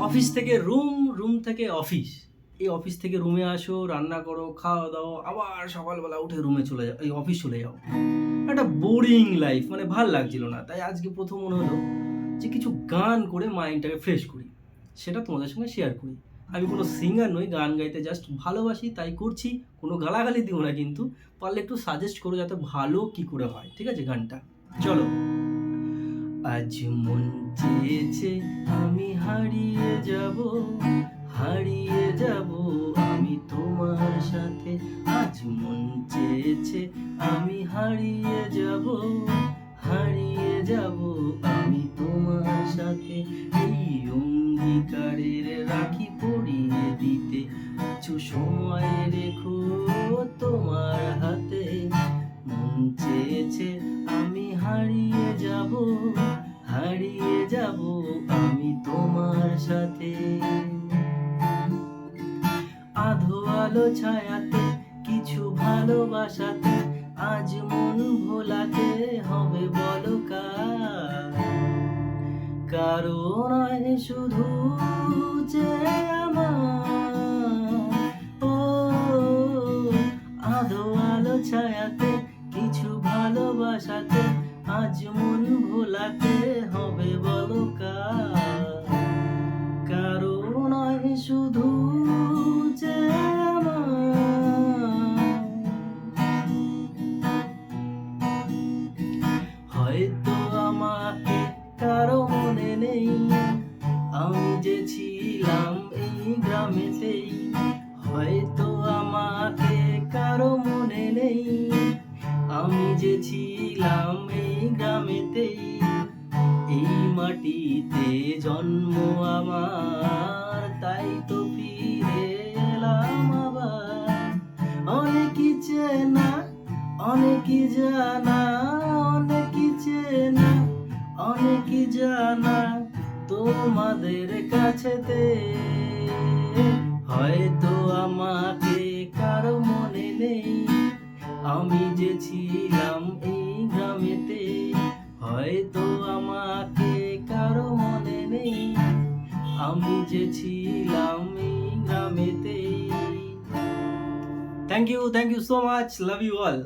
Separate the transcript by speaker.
Speaker 1: Office থেকে room, room থেকে office. এই অফিস থেকে রুমে আসো, রান্না করো, খাওয়া-দাও, আবার সকালবেলা উঠে রুমে চলে যাও, এই অফিস চলে যাও। একটা বোরিং লাইফ, মানে ভাল লাগছিল না। তাই আজকে ১ম মনে হলো যে কিছু গান করে মাইন্ডটাকে ফ্রেশ করি। সেটা তোমাদের সঙ্গে শেয়ার করি। আমি কোনো সিঙ্গার নই, গান গাইতে জাস্ট ভালোবাসি তাই করছি। কোনো গালাগালি দিও না কিন্তু। পারলে একটু সাজেস্ট করো যাতে ভালো কি করে হয়। ঠিক আছে গানটা? চলো। আজ মন চেয়েছে আমি হারিয়ে যাব, হারিয়ে যাব আমি তোমার সাথে। আজ মন চেয়েছে আমি হারিয়ে যাব, হারিয়ে যাব আমি তোমার সাথে। এই অঙ্গীকারের রাখি পরিয়ে দিতে কিছু সময় রেখো তোমার হাতে। মন চেয়েছে আমি হারিয়ে যাব, হারিয়ে যাব আমি তোমার সাথে। আধো আলো ছায়াতে কিছু ভালোবাসাতে আজ মন ভোলাতে হবে বলো কার। কারো নয় শুধু যে আমার, ও আধো আলো ছায়াতে কিছু ভালোবাসাতে আজ মন ভোলাতে হবে বলো কার। কারো নয় শুধু যে আমার। হয়তো আমাকে কারো মনে নেই, আমি যে ছিলাম এই গ্রামেতেই। হয়তো আমাকে কারো মনে নেই, আমি যে ছিলাম এই গ্রামেতেই। এই মাটিতে জন্ম আমার, তাই তো ফিরে এলাম আবার। অনেকই চেনা, অনেকই জানা, অনেকই চেনা, অনেকই জানা তোমাদের কাছেতে। হয়তো আমাকে কারো মনে নেই, আমি যে ছিলাম এই গ্রামেতে। হয়তো আমাকে কারো মনে নেই, আমি যে ছিলাম এই গ্রামেতে। Thank you so much, love you all.